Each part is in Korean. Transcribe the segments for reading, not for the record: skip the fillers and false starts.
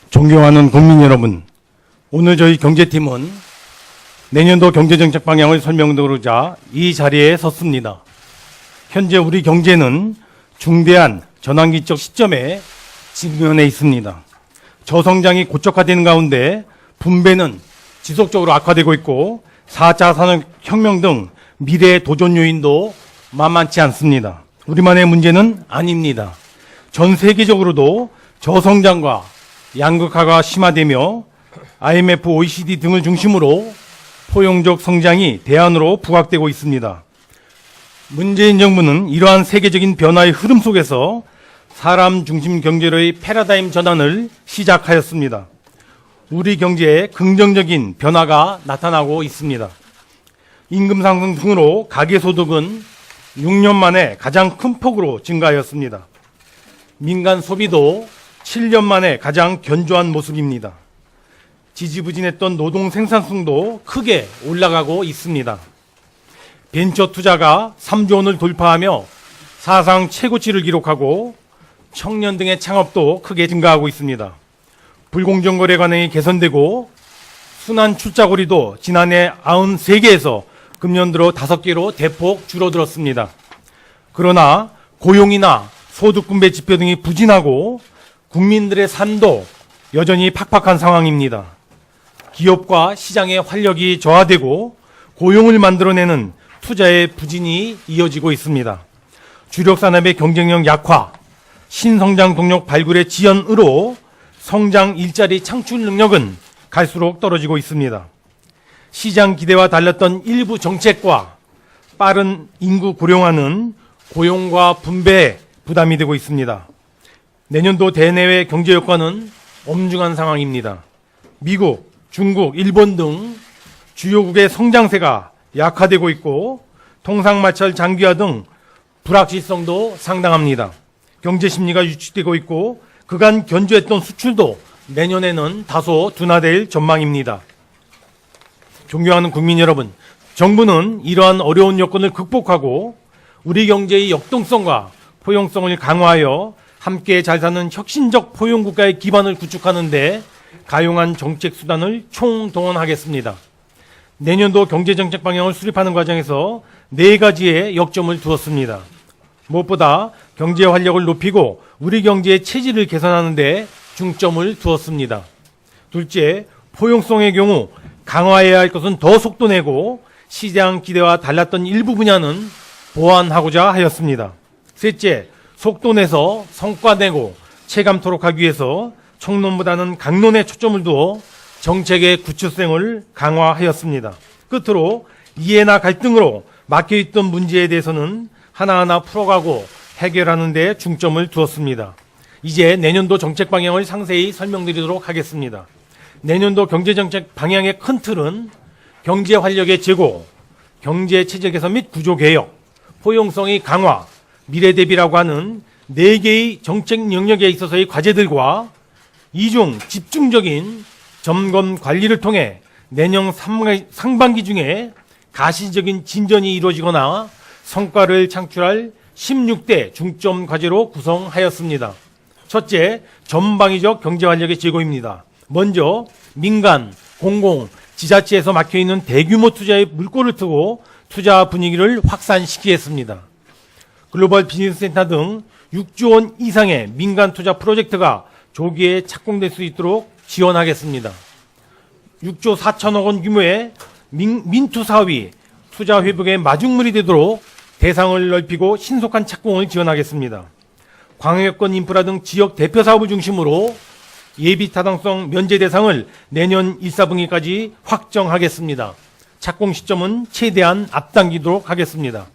존경하는 국민 여러분, 오늘 저희 경제팀은 내년도 경제정책 방향을 설명드리고자 이 자리에 섰습니다. 현재 우리 경제는 중대한 전환기적 시점에 직면해 있습니다. 저성장이 고착화되는 가운데 분배는 지속적으로 악화되고 있고 4차 산업혁명 등 미래의 도전 요인도 만만치 않습니다. 우리만의 문제는 아닙니다. 전 세계적으로도 저성장과 양극화가 심화되며 IMF, OECD 등을 중심으로 포용적 성장이 대안으로 부각되고 있습니다. 문재인 정부는 이러한 세계적인 변화의 흐름 속에서 사람 중심 경제로의 패러다임 전환을 시작하였습니다. 우리 경제에 긍정적인 변화가 나타나고 있습니다. 임금 상승 등으로 가계소득은 6년 만에 가장 큰 폭으로 증가하였습니다. 민간 소비도 7년 만에 가장 견조한 모습입니다. 지지부진했던 노동 생산성도 크게 올라가고 있습니다. 벤처 투자가 3조 원을 돌파하며 사상 최고치를 기록하고 청년 등의 창업도 크게 증가하고 있습니다. 불공정 거래 관행이 개선되고 순환 출자거리도 지난해 93개에서 금년 들어 5개로 대폭 줄어들었습니다. 그러나 고용이나 소득 분배 지표 등이 부진하고 국민들의 삶도 여전히 팍팍한 상황입니다. 기업과 시장의 활력이 저하되고 고용을 만들어내는 투자의 부진이 이어지고 있습니다. 주력 산업의 경쟁력 약화, 신성장 동력 발굴의 지연으로 성장 일자리 창출 능력은 갈수록 떨어지고 있습니다. 시장 기대와 달랐던 일부 정책과 빠른 인구 고령화는 고용과 분배에 부담이 되고 있습니다. 내년도 대내외 경제 효과는 엄중한 상황입니다. 미국, 중국, 일본 등 주요국의 성장세가 약화되고 있고 통상마찰 장기화 등 불확실성도 상당합니다. 경제 심리가 유축되고 있고 그간 견조했던 수출도 내년에는 다소 둔화될 전망입니다. 존경하는 국민 여러분, 정부는 이러한 어려운 여건을 극복하고 우리 경제의 역동성과 포용성을 강화하여 함께 잘 사는 혁신적 포용국가의 기반을 구축하는 데 가용한 정책 수단을 총동원하겠습니다. 내년도 경제정책 방향을 수립하는 과정에서 4가지의 역점을 두었습니다. 무엇보다 경제 활력을 높이고 우리 경제의 체질을 개선하는 데 중점을 두었습니다. 둘째, 포용성의 경우 강화해야 할 것은 더 속도 내고 시장 기대와 달랐던 일부 분야는 보완하고자 하였습니다. 셋째, 속도 내서 성과 내고 체감토록 하기 위해서 청론보다는 강론에 초점을 두어 정책의 구체성을 강화하였습니다. 끝으로 이해나 갈등으로 막혀있던 문제에 대해서는 하나하나 풀어가고 해결하는 데 중점을 두었습니다. 이제 내년도 정책 방향을 상세히 설명드리도록 하겠습니다. 내년도 경제정책 방향의 큰 틀은 경제 활력의 제고, 경제 체제 개선 및 구조 개혁, 포용성의 강화, 미래 대비라고 하는 4개의 정책 영역에 있어서의 과제들과 이중 집중적인 점검 관리를 통해 내년 상반기 중에 가시적인 진전이 이루어지거나 성과를 창출할 16대 중점 과제로 구성하였습니다. 첫째, 전방위적 경제 활력의 제고입니다. 먼저 민간, 공공, 지자체에서 막혀있는 대규모 투자의 물꼬를 트고 투자 분위기를 확산시키겠습니다. 글로벌 비즈니스 센터 등 6조 원 이상의 민간 투자 프로젝트가 조기에 착공될 수 있도록 지원하겠습니다. 6조 4천억 원 규모의 민투 사업이 투자 회복의 마중물이 되도록 대상을 넓히고 신속한 착공을 지원하겠습니다. 광역권 인프라 등 지역 대표 사업을 중심으로 예비 타당성 면제 대상을 내년 1, 4분기까지 확정하겠습니다. 착공 시점은 최대한 앞당기도록 하겠습니다.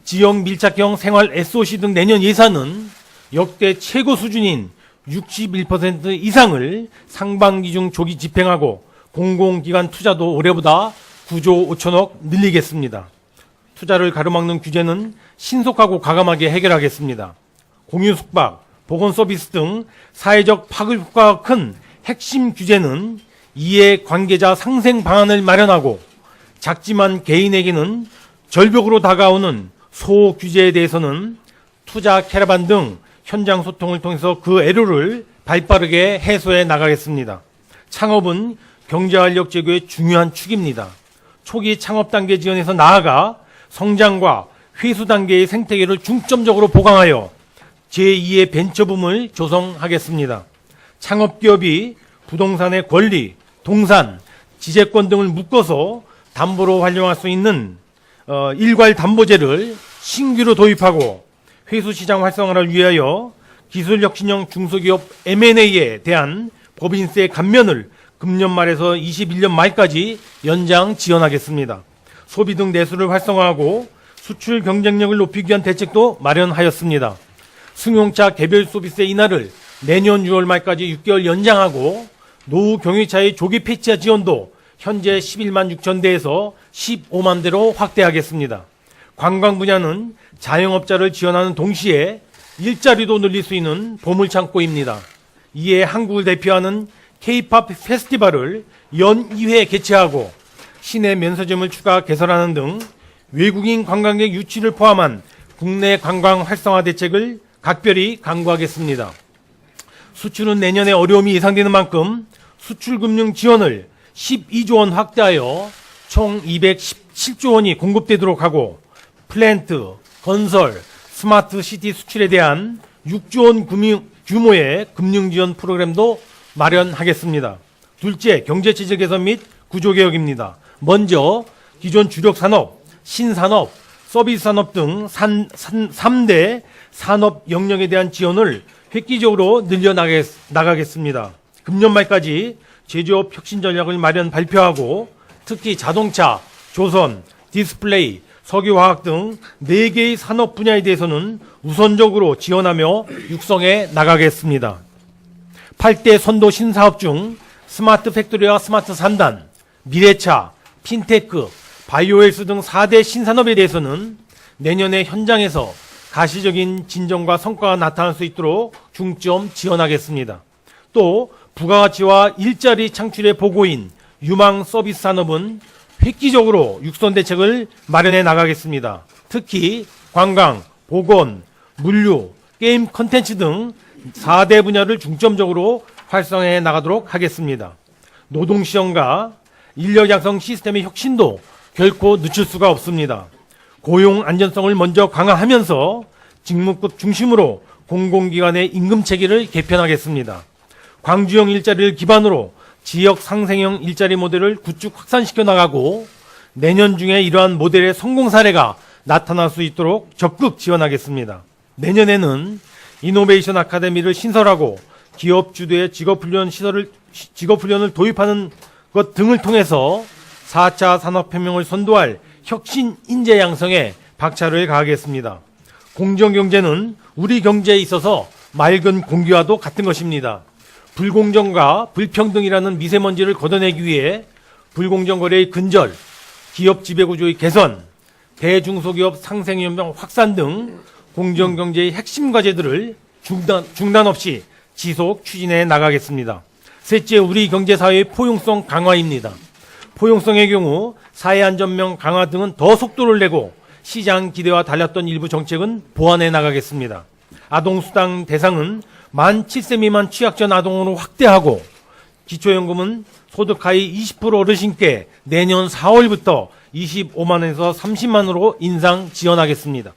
지역 밀착형 생활 SOC 등 내년 예산은 역대 최고 수준인 61% 이상을 상반기 중 조기 집행하고 공공기관 투자도 올해보다 9조 5천억 늘리겠습니다. 투자를 가로막는 규제는 신속하고 과감하게 해결하겠습니다. 공유숙박, 보건서비스 등 사회적 파급 효과가 큰 핵심 규제는 이해관계자 상생 방안을 마련하고 작지만 개인에게는 절벽으로 다가오는 소규제에 대해서는 투자 캐러반 등 현장 소통을 통해서 그 애로를 발빠르게 해소해 나가겠습니다. 창업은 경제활력 제고의 중요한 축입니다. 초기 창업 단계 지원에서 나아가 성장과 회수 단계의 생태계를 중점적으로 보강하여 제2의 벤처붐을 조성하겠습니다. 창업기업이 부동산의 권리, 동산, 지재권 등을 묶어서 담보로 활용할 수 있는 일괄담보제를 신규로 도입하고 회수시장 활성화를 위하여 기술혁신형 중소기업 M&A에 대한 법인세 감면을 금년 말에서 21년 말까지 연장 지원하겠습니다. 소비 등 내수를 활성화하고 수출 경쟁력을 높이기 위한 대책도 마련하였습니다. 승용차 개별 소비세 인하를 내년 6월 말까지 6개월 연장하고 노후 경유차의 조기 폐차 지원도 현재 11만 6천 대에서 15만 대로 확대하겠습니다. 관광 분야는 자영업자를 지원하는 동시에 일자리도 늘릴 수 있는 보물창고입니다. 이에 한국을 대표하는 K-팝 페스티벌을 연 2회 개최하고 시내 면세점을 추가 개설하는 등 외국인 관광객 유치를 포함한 국내 관광 활성화 대책을 각별히 강구하겠습니다. 수출은 내년에 어려움이 예상되는 만큼 수출금융 지원을 12조 원 확대하여 총 217조 원이 공급되도록 하고 플랜트, 건설, 스마트 시티 수출에 대한 6조 원 규모의 금융 지원 프로그램도 마련하겠습니다. 둘째, 경제체질 개선 및 구조개혁입니다. 먼저 기존 주력 산업, 신산업, 서비스 산업 등 3대 산업 영역에 대한 지원을 획기적으로 늘려나가겠습니다. 금년 말까지 제조업 혁신 전략을 발표하고 특히 자동차, 조선, 디스플레이, 석유화학 등 4개의 산업 분야에 대해서는 우선적으로 지원하며 육성해 나가겠습니다. 8대 선도 신사업 중 스마트 팩토리와 스마트 산단, 미래차, 핀테크, 바이오헬스 등 4대 신산업에 대해서는 내년에 현장에서 가시적인 진전과 성과가 나타날 수 있도록 중점 지원하겠습니다. 또 부가가치와 일자리 창출의 보고인 유망 서비스 산업은 획기적으로 육선 대책을 마련해 나가겠습니다. 특히 관광, 보건, 물류, 게임 콘텐츠 등 4대 분야를 중점적으로 활성화해 나가도록 하겠습니다. 노동시험과 인력 양성 시스템의 혁신도 결코 늦출 수가 없습니다. 고용 안전성을 먼저 강화하면서 직무급 중심으로 공공기관의 임금 체계를 개편하겠습니다. 광주형 일자리를 기반으로 지역 상생형 일자리 모델을 구축 확산시켜 나가고 내년 중에 이러한 모델의 성공 사례가 나타날 수 있도록 적극 지원하겠습니다. 내년에는 이노베이션 아카데미를 신설하고 기업 주도의 직업훈련을 도입하는 것 등을 통해서 4차 산업혁명을 선도할 혁신 인재 양성에 박차를 가하겠습니다. 공정경제는 우리 경제에 있어서 맑은 공기와도 같은 것입니다. 불공정과 불평등이라는 미세먼지를 걷어내기 위해 불공정 거래의 근절, 기업 지배구조의 개선, 대중소기업 상생연명 확산 등 공정경제의 핵심 과제들을 중단 없이 지속 추진해 나가겠습니다. 셋째, 우리 경제사회의 포용성 강화입니다. 포용성의 경우 사회안전명 강화 등은 더 속도를 내고 시장 기대와 달랐던 일부 정책은 보완해 나가겠습니다. 아동수당 대상은 만 7세 미만 취약전 아동으로 확대하고 기초연금은 소득 하위 20% 어르신께 내년 4월부터 25만 원에서 30만 원으로 인상 지원하겠습니다.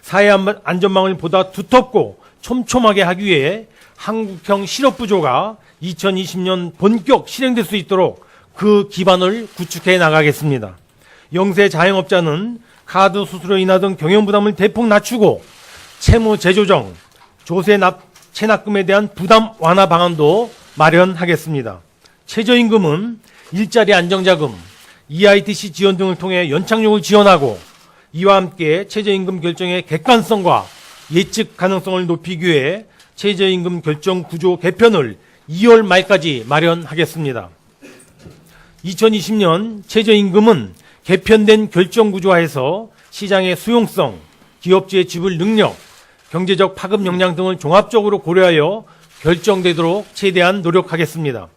사회안전망을 보다 두텁고 촘촘하게 하기 위해 한국형 실업부조가 2020년 본격 실행될 수 있도록 그 기반을 구축해 나가겠습니다. 영세 자영업자는 카드 수수료 인하 등 경영 부담을 대폭 낮추고 채무 재조정, 조세 체납금에 대한 부담 완화 방안도 마련하겠습니다. 최저임금은 일자리 안정자금, EITC 지원 등을 통해 연착륙을 지원하고 이와 함께 최저임금 결정의 객관성과 예측 가능성을 높이기 위해 최저임금 결정 구조 개편을 2월 말까지 마련하겠습니다. 2020년 최저임금은 개편된 결정구조화에서 시장의 수용성, 기업주의 지불 능력, 경제적 파급 역량 등을 종합적으로 고려하여 결정되도록 최대한 노력하겠습니다.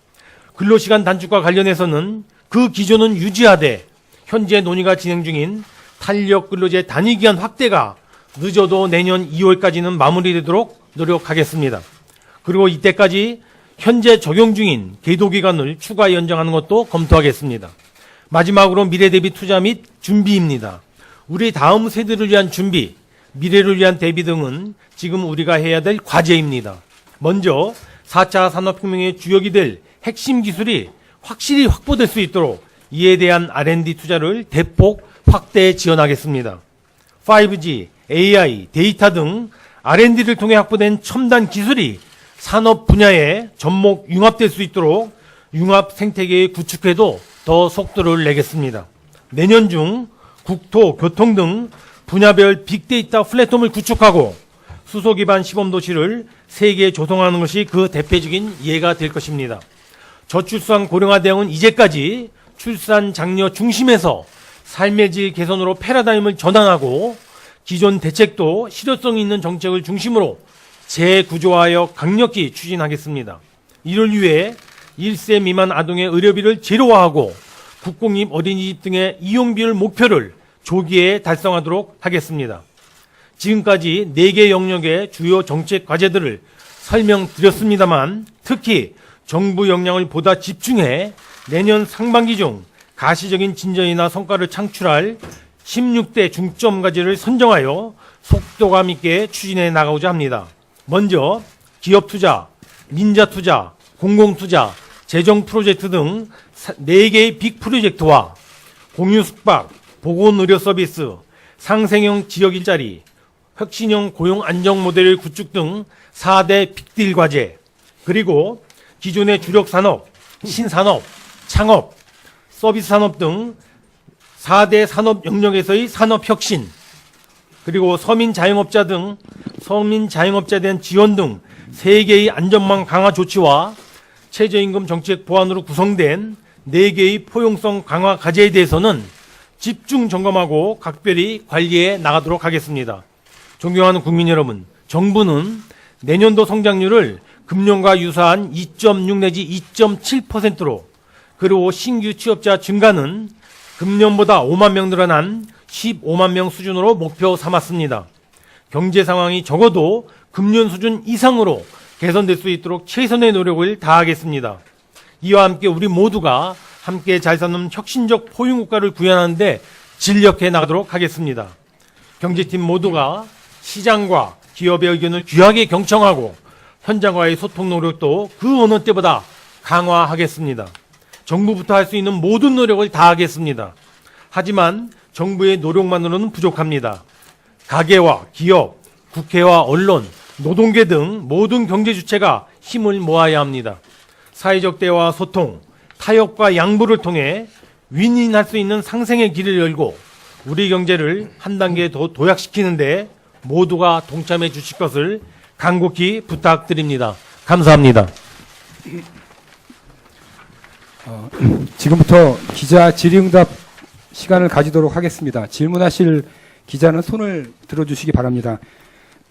근로시간 단축과 관련해서는 그 기조는 유지하되 현재 논의가 진행 중인 탄력 근로제 단위기간 확대가 늦어도 내년 2월까지는 마무리되도록 노력하겠습니다. 그리고 이때까지 현재 적용 중인 계도기간을 추가 연장하는 것도 검토하겠습니다. 마지막으로 미래 대비 투자 및 준비입니다. 우리 다음 세대를 위한 준비, 미래를 위한 대비 등은 지금 우리가 해야 될 과제입니다. 먼저 4차 산업혁명의 주역이 될 핵심 기술이 확실히 확보될 수 있도록 이에 대한 R&D 투자를 대폭 확대 지원하겠습니다. 5G, AI, 데이터 등 R&D를 통해 확보된 첨단 기술이 산업 분야에 접목 융합될 수 있도록 융합 생태계의 구축에도 더 속도를 내겠습니다. 내년 중 국토, 교통 등 분야별 빅데이터 플랫폼을 구축하고 수소 기반 시범 도시를 세계에 조성하는 것이 그 대표적인 예가 될 것입니다. 저출산 고령화 대응은 이제까지 출산 장려 중심에서 삶의 질 개선으로 패러다임을 전환하고 기존 대책도 실효성 있는 정책을 중심으로 재구조하여 강력히 추진하겠습니다. 이를 위해 1세 미만 아동의 의료비를 제로화하고 국공립 어린이집 등의 이용비율 목표를 조기에 달성하도록 하겠습니다. 지금까지 4개 영역의 주요 정책 과제들을 설명드렸습니다만 특히 정부 역량을 보다 집중해 내년 상반기 중 가시적인 진전이나 성과를 창출할 16대 중점 과제를 선정하여 속도감 있게 추진해 나가고자 합니다. 먼저 기업 투자, 민자 투자, 공공 투자, 재정 프로젝트 등 4개의 빅 프로젝트와 공유 숙박, 보건 의료 서비스, 상생형 지역 일자리, 혁신형 고용 안정 모델 구축 등 4대 빅딜 과제, 그리고 기존의 주력 산업, 신산업, 창업, 서비스 산업 등 4대 산업 영역에서의 산업 혁신, 그리고 서민 자영업자에 대한 지원 등 3개의 안전망 강화 조치와 최저임금 정책 보완으로 구성된 4개의 포용성 강화 과제에 대해서는 집중 점검하고 각별히 관리해 나가도록 하겠습니다. 존경하는 국민 여러분, 정부는 내년도 성장률을 금년과 유사한 2.6 내지 2.7%로 그리고 신규 취업자 증가는 금년보다 5만 명 늘어난 15만 명 수준으로 목표 삼았습니다. 경제 상황이 적어도 금년 수준 이상으로 개선될 수 있도록 최선의 노력을 다하겠습니다. 이와 함께 우리 모두가 함께 잘 사는 혁신적 포용국가를 구현하는 데 진력해 나가도록 하겠습니다. 경제팀 모두가 시장과 기업의 의견을 귀하게 경청하고 현장과의 소통 노력도 그 어느 때보다 강화하겠습니다. 정부부터 할 수 있는 모든 노력을 다하겠습니다. 하지만 정부의 노력만으로는 부족합니다. 가계와 기업, 국회와 언론, 노동계 등 모든 경제 주체가 힘을 모아야 합니다. 사회적 대화와 소통, 타협과 양보를 통해 윈윈할 수 있는 상생의 길을 열고 우리 경제를 한 단계 더 도약시키는데 모두가 동참해 주실 것을 간곡히 부탁드립니다. 감사합니다. 지금부터 기자 질의응답 시간을 가지도록 하겠습니다. 질문하실 기자는 손을 들어주시기 바랍니다.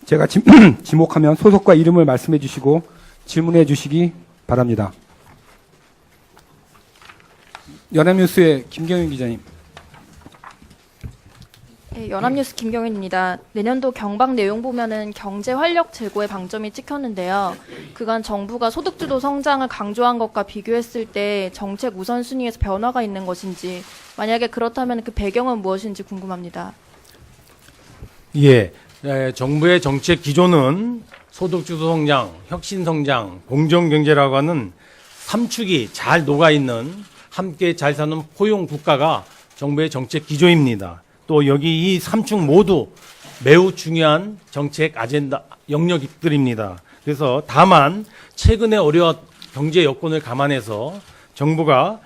제가 지목하면 소속과 이름을 말씀해 주시고 질문해 주시기 바랍니다. 연합뉴스의 김경윤 기자님. 네, 연합뉴스 김경윤입니다. 내년도 경방 내용 보면은 경제 활력 제고에 방점이 찍혔는데요. 그간 정부가 소득주도 성장을 강조한 것과 비교했을 때 정책 우선순위에서 변화가 있는 것인지, 만약에 그렇다면 그 배경은 무엇인지 궁금합니다. 예, 정부의 정책 기조는 소득주도 성장, 혁신 성장, 공정경제라고 하는 3축이 잘 녹아있는 함께 잘 사는 포용 국가가 정부의 정책 기조입니다. 또 여기 이 3축 모두 매우 중요한 정책 아젠다 영역들입니다. 그래서 다만 최근의 어려운 경제 여건을 감안해서 정부가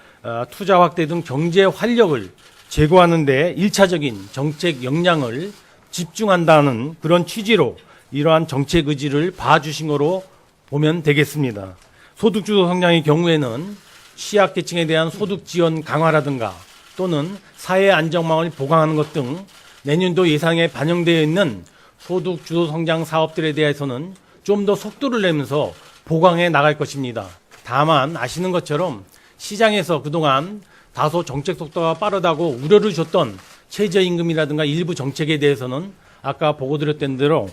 투자 확대 등 경제 활력을 제고하는 데 1차적인 정책 역량을 집중한다는 그런 취지로 이러한 정책 의지를 봐주신 거로 보면 되겠습니다. 소득주도 성장의 경우에는 취약계층에 대한 소득 지원 강화라든가 또는 사회 안정망을 보강하는 것 등 내년도 예상에 반영되어 있는 소득주도 성장 사업들에 대해서는 좀 더 속도를 내면서 보강해 나갈 것입니다. 다만 아시는 것처럼 시장에서 그동안 다소 정책 속도가 빠르다고 우려를 줬던 최저임금이라든가 일부 정책에 대해서는 아까 보고드렸던 대로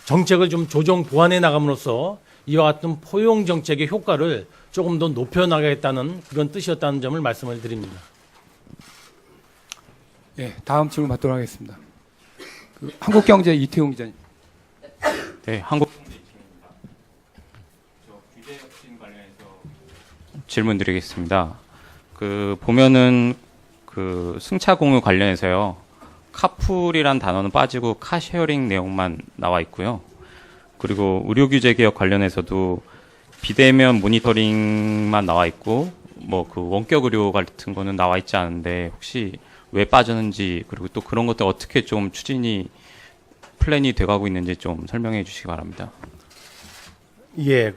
정책을 좀 조정 보완해 나감으로써 이와 같은 포용 정책의 효과를 조금 더 높여나가겠다는 그런 뜻이었다는 점을 말씀을 드립니다. 예, 다음 질문 받도록 하겠습니다. 한국경제 이태용 기자님. 네, 한국 규제 혁신 관련해서 질문드리겠습니다. 보면은 승차 공유 관련해서요. 카풀이란 단어는 빠지고 카쉐어링 내용만 나와 있고요. 그리고 의료 규제 개혁 관련해서도 비대면 모니터링만 나와 있고 원격 의료 같은 거는 나와 있지 않은데 혹시 왜 빠졌는지 그리고 또 그런 것들 어떻게 좀 플랜이 돼가고 있는지 좀 설명해 주시기 바랍니다. 예,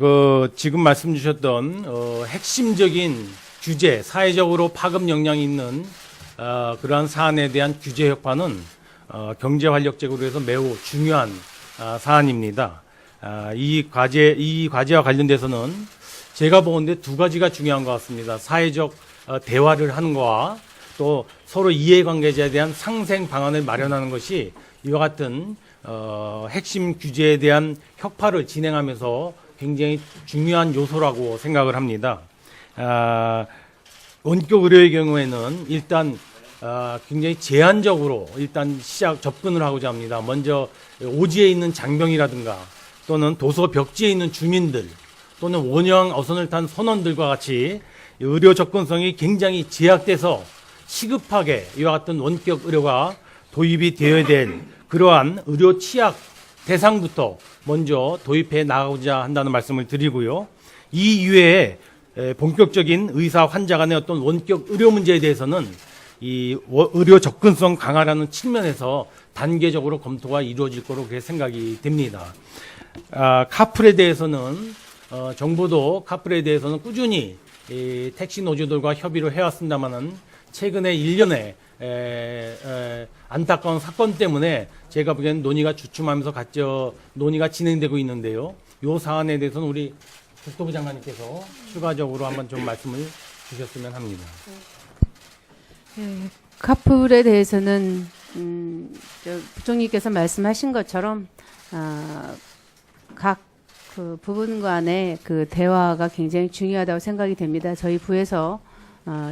지금 말씀 주셨던 핵심적인 규제, 사회적으로 파급 역량이 있는 그러한 사안에 대한 규제 혁파는 경제 활력 제고로 해서 매우 중요한 사안입니다. 이 과제와 관련돼서는 제가 보건대 두 가지가 중요한 것 같습니다. 사회적 대화를 하는 거와 또 서로 이해관계자에 대한 상생 방안을 마련하는 것이 이와 같은 핵심 규제에 대한 혁파를 진행하면서 굉장히 중요한 요소라고 생각을 합니다. 원격 의료의 경우에는 일단 굉장히 제한적으로 일단 접근을 하고자 합니다. 먼저 오지에 있는 장병이라든가 또는 도서 벽지에 있는 주민들 또는 원형 어선을 탄 선원들과 같이 의료 접근성이 굉장히 제약돼서 시급하게 이와 같은 원격 의료가 도입이 되어야 될 그러한 의료 취약 대상부터 먼저 도입해 나가고자 한다는 말씀을 드리고요. 이 이외에 본격적인 의사 환자 간의 어떤 원격 의료 문제에 대해서는 이 의료 접근성 강화라는 측면에서 단계적으로 검토가 이루어질 거로 그렇게 생각이 됩니다. 카풀에 대해서는 정부도 카풀에 대해서는 꾸준히 택시 노조들과 협의를 해왔습니다만은 최근에 1년에 안타까운 사건 때문에 제가 보기에는 논의가 주춤하면서 논의가 진행되고 있는데요. 이 사안에 대해서는 우리 국토부 장관님께서 추가적으로 한번 좀 말씀을 주셨으면 합니다. 카풀에 대해서는 부총리께서 말씀하신 것처럼 각 부분 간의 대화가 굉장히 중요하다고 생각이 됩니다. 저희 부에서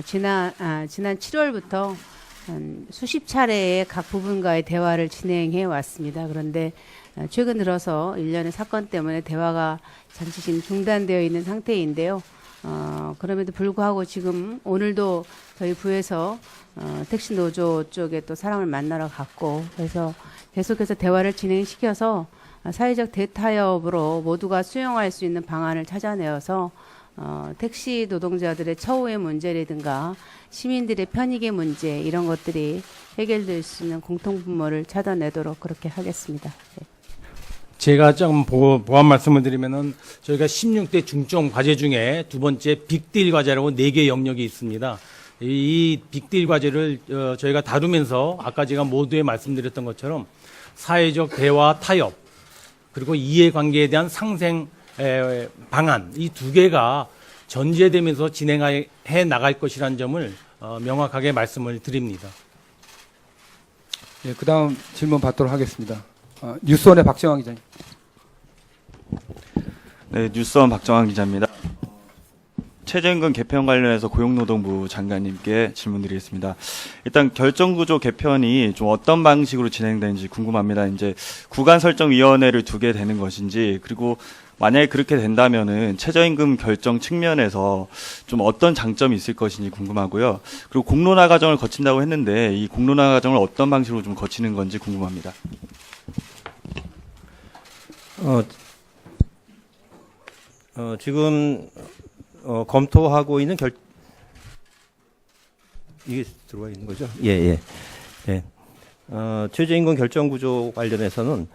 지난 7월부터 수십 차례의 각 부분과의 대화를 진행해 왔습니다. 그런데 최근 들어서 일련의 사건 때문에 대화가 잠시 지금 중단되어 있는 상태인데요. 그럼에도 불구하고 지금 오늘도 저희 부에서 택시 노조 쪽에 또 사람을 만나러 갔고 그래서 계속해서 대화를 진행시켜서 사회적 대타협으로 모두가 수용할 수 있는 방안을 찾아내어서 택시 노동자들의 처우의 문제라든가 시민들의 편익의 문제 이런 것들이 해결될 수 있는 공통분모를 찾아내도록 그렇게 하겠습니다. 네. 제가 좀 보완 말씀을 드리면은 저희가 16대 중점 과제 중에 두 번째 빅딜 과제라고 4개 영역이 있습니다. 이 빅딜 과제를 저희가 다루면서 아까 제가 모두에 말씀드렸던 것처럼 사회적 대화 타협 그리고 이해관계에 대한 상생 방안 이 두 개가 전제되면서 진행해 나갈 것이라는 점을 명확하게 말씀을 드립니다. 예, 그다음 질문 받도록 하겠습니다. 뉴스원의 박정환 기자님. 네, 뉴스원 박정환 기자입니다. 최저임금 개편 관련해서 고용노동부 장관님께 질문드리겠습니다. 일단 결정구조 개편이 좀 어떤 방식으로 진행되는지 궁금합니다. 이제 구간설정위원회를 두게 되는 것인지 그리고 만약에 그렇게 된다면은 최저임금 결정 측면에서 좀 어떤 장점이 있을 것인지 궁금하고요. 그리고 공론화 과정을 거친다고 했는데 이 공론화 과정을 어떤 방식으로 좀 거치는 건지 궁금합니다. 지금 검토하고 있는 이게 들어와 있는 거죠? 예. 최저임금 결정 구조 관련해서는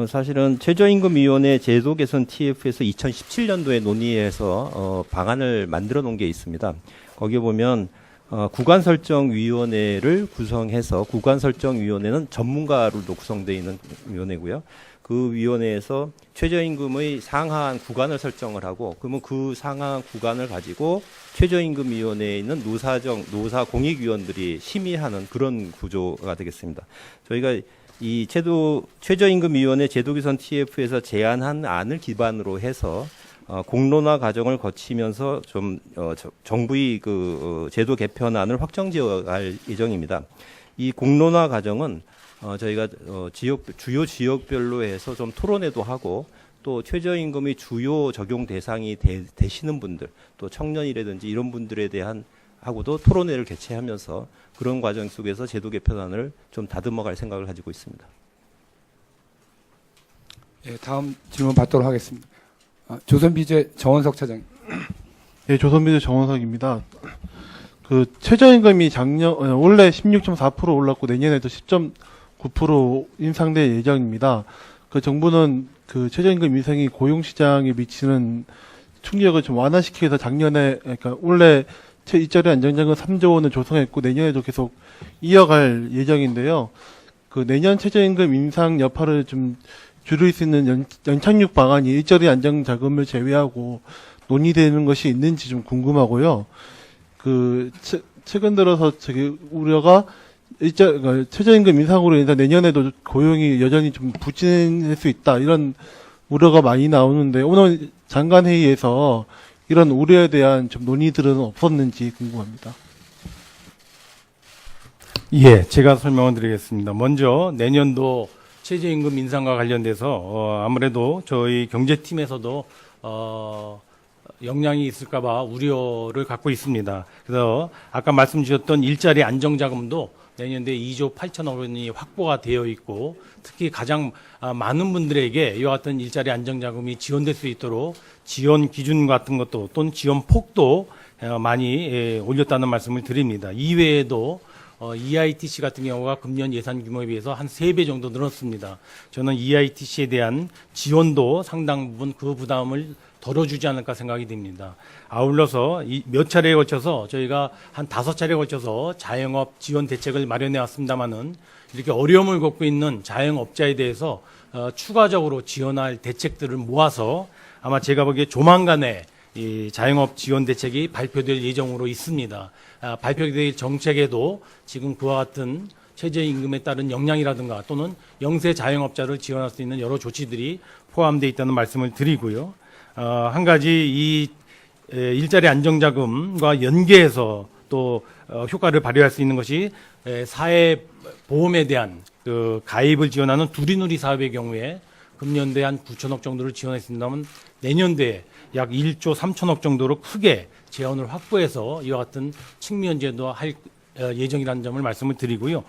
사실은 최저임금위원회 제도 개선 TF에서 2017년도에 논의해서 방안을 만들어 놓은 게 있습니다. 거기에 보면 구간설정위원회를 구성해서 구간설정위원회는 전문가로도 구성되어 있는 위원회고요. 그 위원회에서 최저임금의 상한 구간을 설정을 하고 그러면 그 상한 구간을 가지고 최저임금위원회에 있는 노사 공익위원들이 심의하는 그런 구조가 되겠습니다. 저희가 이 최저임금위원회 제도개선 TF에서 제안한 안을 기반으로 해서 공론화 과정을 거치면서 좀 정부의 그 제도 개편안을 확정지어갈 예정입니다. 이 공론화 과정은 저희가 주요 지역별로 해서 좀 토론회도 하고 또 최저임금의 주요 적용 대상이 되시는 분들 또 청년이라든지 이런 분들에 대한 하고도 토론회를 개최하면서 그런 과정 속에서 제도 개편안을 좀 다듬어갈 생각을 가지고 있습니다. 예, 다음 질문 받도록 하겠습니다. 조선비제 정원석 차장. 예, 조선비제 정원석입니다. 그 최저임금이 올해 16.4% 올랐고 내년에도 10.9% 인상될 예정입니다. 그 정부는 그 최저임금 인상이 고용시장에 미치는 충격을 좀 완화시키기 위해서 작년에 그러니까 올해 일자리 안정자금 3조 원을 조성했고 내년에도 계속 이어갈 예정인데요. 그 내년 최저임금 인상 여파를 좀 줄일 수 있는 연착륙 방안이 일자리 안정자금을 제외하고 논의되는 것이 있는지 좀 궁금하고요. 그 최근 들어서 우려가 최저임금 인상으로 인해서 내년에도 고용이 여전히 좀 부진할 수 있다 이런 우려가 많이 나오는데 오늘 장관 회의에서 이런 우려에 대한 좀 논의들은 없었는지 궁금합니다. 예, 제가 설명을 드리겠습니다. 먼저 내년도 최저임금 인상과 관련돼서 아무래도 저희 경제팀에서도 영향이 있을까봐 우려를 갖고 있습니다. 그래서 아까 말씀 주셨던 일자리 안정자금도 내년도에 2조 8천억 원이 확보가 되어 있고 특히 가장 많은 분들에게 이와 같은 일자리 안정자금이 지원될 수 있도록 지원 기준 같은 것도 또는 지원 폭도 많이 올렸다는 말씀을 드립니다. 이외에도 EITC 같은 경우가 금년 예산 규모에 비해서 한 3배 정도 늘었습니다. 저는 EITC에 대한 지원도 상당 부분 그 부담을 덜어주지 않을까 생각이 듭니다. 아울러서 몇 차례에 걸쳐서 저희가 한 5차례에 걸쳐서 자영업 지원 대책을 마련해 왔습니다마는 이렇게 어려움을 겪고 있는 자영업자에 대해서 추가적으로 지원할 대책들을 모아서 아마 제가 보기에 조만간에 이 자영업 지원 대책이 발표될 예정으로 있습니다. 발표될 정책에도 지금 그와 같은 최저임금에 따른 영향이라든가 또는 영세 자영업자를 지원할 수 있는 여러 조치들이 포함되어 있다는 말씀을 드리고요. 한 가지 이 일자리 안정자금과 연계해서 또 효과를 발휘할 수 있는 것이 사회보험에 대한 그 가입을 지원하는 두리누리 사업의 경우에 금년도에 한 9천억 정도를 지원했습니다만 내년도에 약 1조 3천억 정도로 크게 재원을 확보해서 이와 같은 측면 제도할 예정이라는 점을 말씀을 드리고요.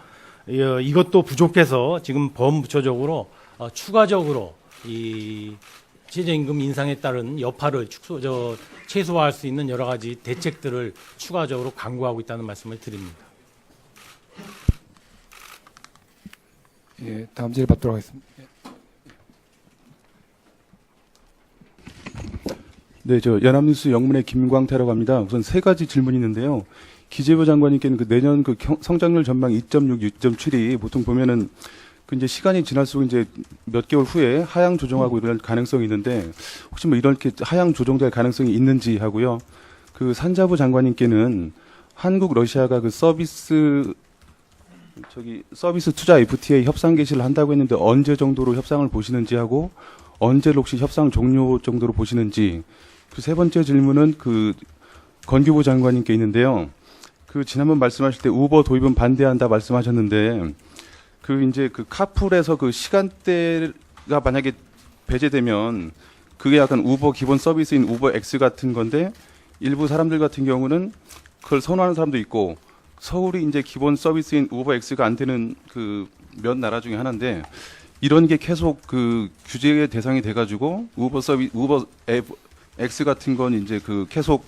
이것도 부족해서 지금 범부처적으로 추가적으로 이 최저임금 인상에 따른 여파를 최소화할 수 있는 여러 가지 대책들을 추가적으로 강구하고 있다는 말씀을 드립니다. 예, 다음 질문 받도록 하겠습니다. 네, 저 연합뉴스 영문의 김광태라고 합니다. 우선 3가지 질문이 있는데요. 기재부 장관님께는 그 내년 그 성장률 전망 2.6, 6.7이 보통 보면은 그 이제 시간이 지날수록 이제 몇 개월 후에 하향 조정하고 이럴 가능성이 있는데 혹시 뭐 이렇게 하향 조정될 가능성이 있는지 하고요. 그 산자부 장관님께는 한국 러시아가 그 서비스 투자 FTA 협상 개시를 한다고 했는데 언제 정도로 협상을 보시는지 하고 언제로 혹시 협상 종료 정도로 보시는지. 그 3번째 질문은 그 건교부 장관님께 있는데요. 그 지난번 말씀하실 때 우버 도입은 반대한다 말씀하셨는데 그 이제 그 카풀에서 그 시간대가 만약에 배제되면 그게 약간 우버 기본 서비스인 우버 X 같은 건데 일부 사람들 같은 경우는 그걸 선호하는 사람도 있고 서울이 이제 기본 서비스인 우버 X가 안 되는 그 몇 나라 중에 하나인데 이런 게 계속 그 규제의 대상이 돼가지고 우버 X 같은 건 이제 그 계속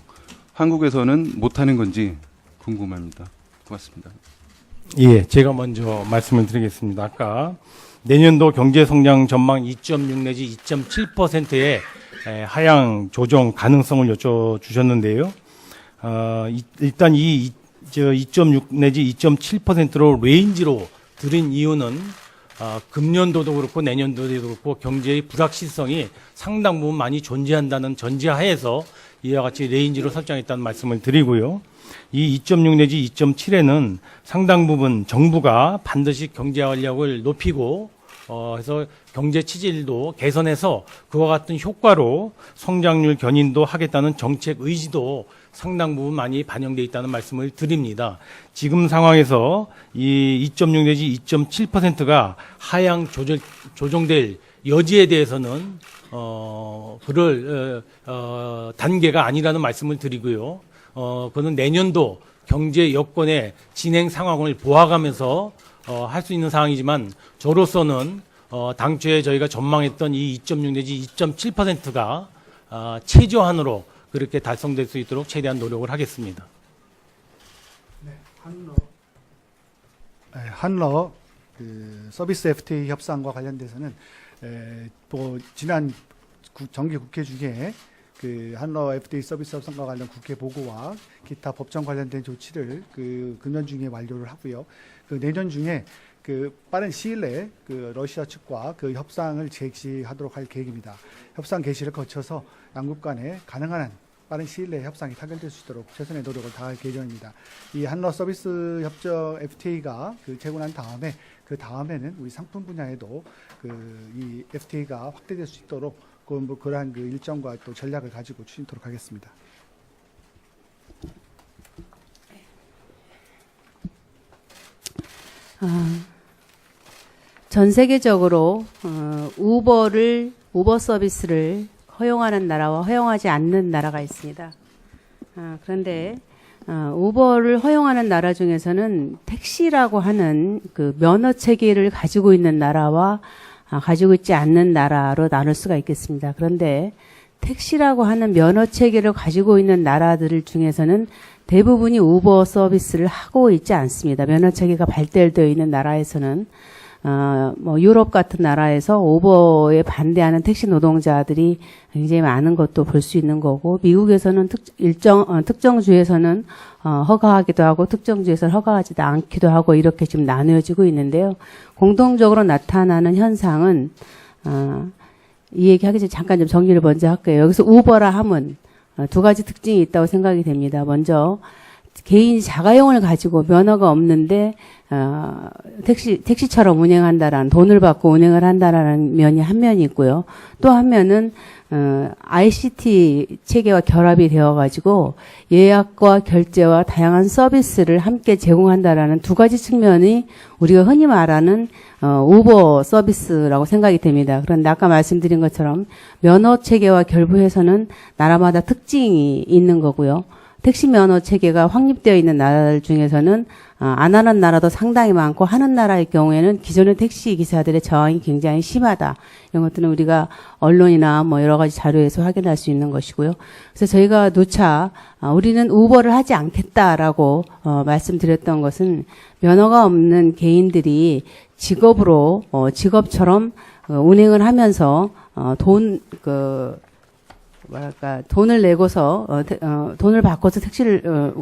한국에서는 못하는 건지 궁금합니다. 고맙습니다. 예, 제가 먼저 말씀을 드리겠습니다. 아까 내년도 경제 성장 전망 2.6 내지 2.7%의 하향 조정 가능성을 여쭤주셨는데요. 일단 이 2.6 내지 2.7%로 레인지로 드린 이유는 금년도도 그렇고 내년도도 그렇고 경제의 불확실성이 상당 부분 많이 존재한다는 전제하에서 이와 같이 레인지로 설정했다는 말씀을 드리고요. 이 2.6 내지 2.7에는 상당 부분 정부가 반드시 경제 활력을 높이고 해서 경제 치질도 개선해서 그와 같은 효과로 성장률 견인도 하겠다는 정책 의지도 상당 부분 많이 반영되어 있다는 말씀을 드립니다. 지금 상황에서 이 2.6 내지 2.7%가 하향 조정될 여지에 대해서는 그럴 단계가 아니라는 말씀을 드리고요. 그는 내년도 경제 여건의 진행 상황을 보아가면서 할 수 있는 상황이지만 저로서는 당초에 저희가 전망했던 이 2.6 내지 2.7%가 최저한으로 그렇게 달성될 수 있도록 최대한 노력을 하겠습니다. 한러 그 서비스 FTA 협상과 관련돼서는 지난 정기 국회 중에 그 한러 FTA 서비스 협상과 관련 국회 보고와 기타 법정 관련된 조치를 그 금년 중에 완료를 하고요. 그 내년 중에 그 빠른 시일 내에 그 러시아 측과 그 협상을 개시하도록 할 계획입니다. 협상 개시를 거쳐서 양국 간에 가능한 한 빠른 시일 내에 협상이 타결될 수 있도록 최선의 노력을 다할 계획입니다. 이 한러 서비스 협정 FTA가 그 제고난 다음에 그 다음에는 우리 상품 분야에도 그 이 FTA가 확대될 수 있도록 그러한 그 일정과 또 전략을 가지고 추진토록 하겠습니다. 전 세계적으로 우버 서비스를 허용하는 나라와 허용하지 않는 나라가 있습니다. 그런데 우버를 허용하는 나라 중에서는 택시라고 하는 그 면허 체계를 가지고 있는 나라와 가지고 있지 않는 나라로 나눌 수가 있겠습니다. 그런데 택시라고 하는 면허 체계를 가지고 있는 나라들 중에서는 대부분이 우버 서비스를 하고 있지 않습니다. 면허 체계가 발달되어 있는 나라에서는 뭐 유럽 같은 나라에서 우버에 반대하는 택시 노동자들이 굉장히 많은 것도 볼 수 있는 거고, 미국에서는 특정 주에서는 허가하기도 하고 특정 주에서는 허가하지도 않기도 하고 이렇게 지금 나누어지고 있는데요. 공동적으로 나타나는 현상은 이 얘기하기 전에 잠깐 좀 정리를 먼저 할게요. 여기서 우버라 함은 두 가지 특징이 있다고 생각이 됩니다. 먼저 개인이 자가용을 가지고 면허가 없는데 택시처럼 운행한다라는, 돈을 받고 운행을 한다라는 면이 한 면이 있고요. 또 한 면은 ICT 체계와 결합이 되어가지고 예약과 결제와 다양한 서비스를 함께 제공한다라는 두 가지 측면이 우리가 흔히 말하는 우버 서비스라고 생각이 됩니다. 그런데 아까 말씀드린 것처럼 면허 체계와 결부해서는 나라마다 특징이 있는 거고요. 택시 면허 체계가 확립되어 있는 나라들 중에서는 안 하는 나라도 상당히 많고, 하는 나라의 경우에는 기존의 택시 기사들의 저항이 굉장히 심하다. 이런 것들은 우리가 언론이나 뭐 여러 가지 자료에서 확인할 수 있는 것이고요. 그래서 저희가 누차 우리는 우버를 하지 않겠다라고 말씀드렸던 것은, 면허가 없는 개인들이 직업으로 직업처럼 운행을 하면서 돈을 내고서 돈을 받고서 택시를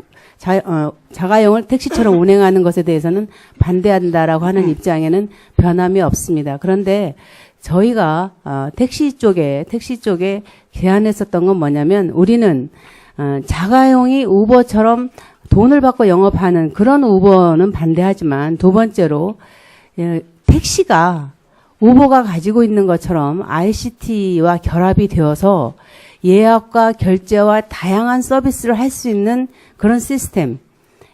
자가용을 택시처럼 운행하는 것에 대해서는 반대한다라고 하는 입장에는 변함이 없습니다. 그런데 저희가 택시 쪽에 제안했었던 건 뭐냐면, 우리는 자가용이 우버처럼 돈을 받고 영업하는 그런 우버는 반대하지만, 두 번째로 택시가 우버가 가지고 있는 것처럼 ICT와 결합이 되어서 예약과 결제와 다양한 서비스를 할 수 있는 그런 시스템,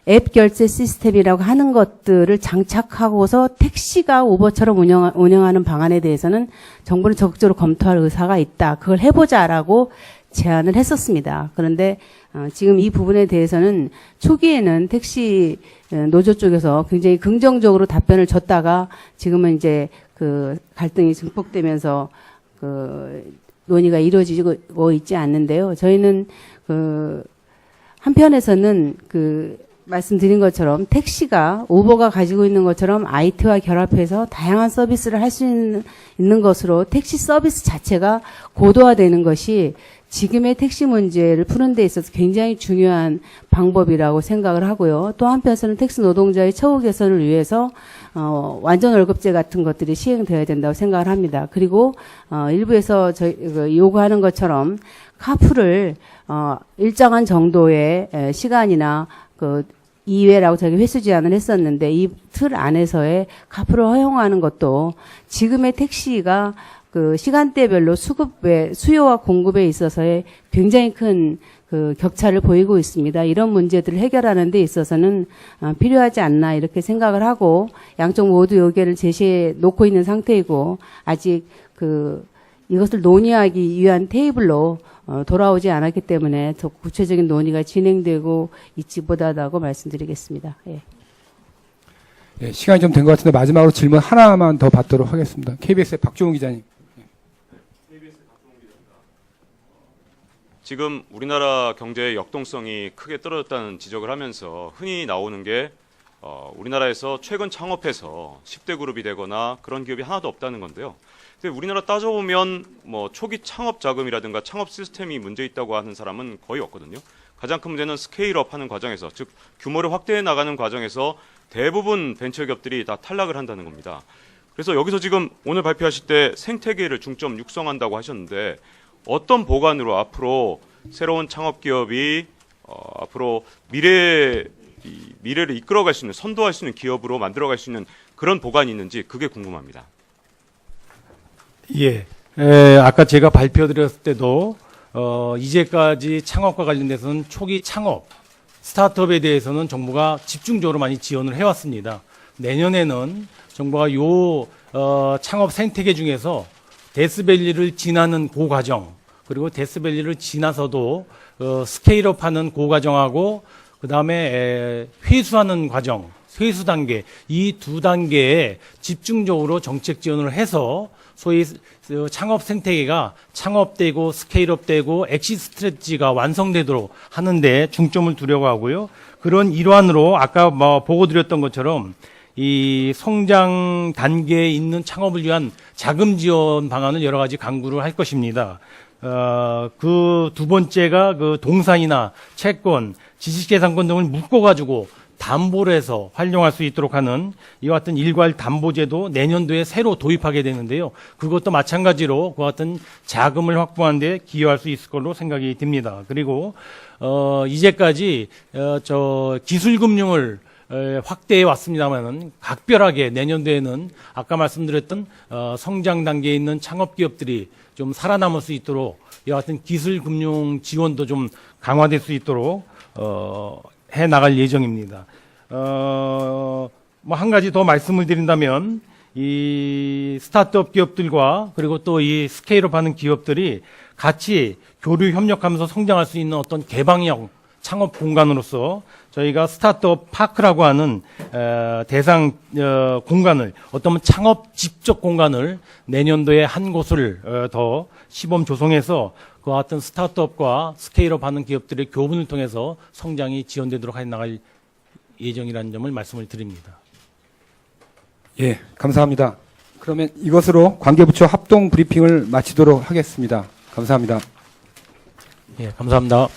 앱 결제 시스템이라고 하는 것들을 장착하고서 택시가 우버처럼 운영하는 방안에 대해서는 정부는 적극적으로 검토할 의사가 있다. 그걸 해보자라고 제안을 했었습니다. 그런데 지금 이 부분에 대해서는 초기에는 택시 노조 쪽에서 굉장히 긍정적으로 답변을 줬다가, 지금은 이제 그 갈등이 증폭되면서 논의가 이루어지고 있지 않는데요. 저희는 한편에서는 말씀드린 것처럼 택시가 우버가 가지고 있는 것처럼 IT와 결합해서 다양한 서비스를 할 수 있는 것으로 택시 서비스 자체가 고도화되는 것이 지금의 택시 문제를 푸는 데 있어서 굉장히 중요한 방법이라고 생각을 하고요. 또 한편에서는 택시 노동자의 처우 개선을 위해서 완전 월급제 같은 것들이 시행되어야 된다고 생각을 합니다. 그리고 일부에서 저희 요구하는 것처럼 카풀을 일정한 정도의 시간이나 그 이외라고 저희 회수 제한을 했었는데 이 틀 안에서의 카풀을 허용하는 것도 지금의 택시가 그 시간대별로 수요와 공급에 있어서의 굉장히 큰 그 격차를 보이고 있습니다. 이런 문제들을 해결하는 데 있어서는 필요하지 않나 이렇게 생각을 하고 양쪽 모두 의견을 제시해 놓고 있는 상태이고 아직 이것을 논의하기 위한 테이블로 돌아오지 않았기 때문에 더 구체적인 논의가 진행되고 있지 못하다고 말씀드리겠습니다. 예. 예, 시간이 좀 된 것 같은데 마지막으로 질문 하나만 더 받도록 하겠습니다. KBS의 박종훈 기자님. 지금 우리나라 경제의 역동성이 크게 떨어졌다는 지적을 하면서 흔히 나오는 게 우리나라에서 최근 창업해서 10대 그룹이 되거나 그런 기업이 하나도 없다는 건데요. 근데 우리나라 따져보면 뭐 초기 창업 자금이라든가 창업 시스템이 문제 있다고 하는 사람은 거의 없거든요. 가장 큰 문제는 스케일업 하는 과정에서, 즉 규모를 확대해 나가는 과정에서 대부분 벤처기업들이 다 탈락을 한다는 겁니다. 그래서 여기서 지금 오늘 발표하실 때 생태계를 중점 육성한다고 하셨는데 어떤 보관으로 앞으로 새로운 창업기업이 앞으로 미래를 이끌어갈 수 있는, 선도할 수 있는 기업으로 만들어갈 수 있는 그런 보관이 있는지 그게 궁금합니다. 예. 아까 제가 발표드렸을 때도 이제까지 창업과 관련돼서는 초기 창업, 스타트업에 대해서는 정부가 집중적으로 많이 지원을 해왔습니다. 내년에는 정부가 창업 생태계 중에서 데스밸리를 지나는 그 과정, 그리고 데스밸리를 지나서도 스케일업하는 그 과정하고 그 다음에 회수하는 과정, 회수 단계, 이 두 단계에 집중적으로 정책 지원을 해서 소위 창업 생태계가 창업되고 스케일업되고 엑시트 스트래티지가 완성되도록 하는데 중점을 두려고 하고요. 그런 일환으로 아까 보고 드렸던 것처럼 이 성장 단계에 있는 창업을 위한 자금 지원 방안을 여러 가지 강구를 할 것입니다. 그 두 번째가 그 동산이나 채권, 지식재산권 등을 묶어가지고 담보를 해서 활용할 수 있도록 하는 이와 같은 일괄 담보제도 내년도에 새로 도입하게 되는데요. 그것도 마찬가지로 그와 같은 자금을 확보하는 데 기여할 수 있을 걸로 생각이 듭니다. 그리고 이제까지 기술금융을 확대해 왔습니다만은 각별하게 내년도에는 아까 말씀드렸던 성장 단계에 있는 창업 기업들이 좀 살아남을 수 있도록 이와 같은 기술 금융 지원도 좀 강화될 수 있도록 해 나갈 예정입니다. 뭐 한 가지 더 말씀을 드린다면 이 스타트업 기업들과 그리고 또 이 스케일업 하는 기업들이 같이 교류 협력하면서 성장할 수 있는 어떤 개방형 창업 공간으로서 저희가 스타트업 파크라고 하는 대상 공간을 어떤 창업 집적 공간을 내년도에 한 곳을 더 시범 조성해서 그와 같은 스타트업과 스케일업 하는 기업들의 교분을 통해서 성장이 지원되도록 해 나갈 예정이라는 점을 말씀을 드립니다. 예, 감사합니다. 그러면 이것으로 관계부처 합동 브리핑을 마치도록 하겠습니다. 감사합니다. 예, 감사합니다.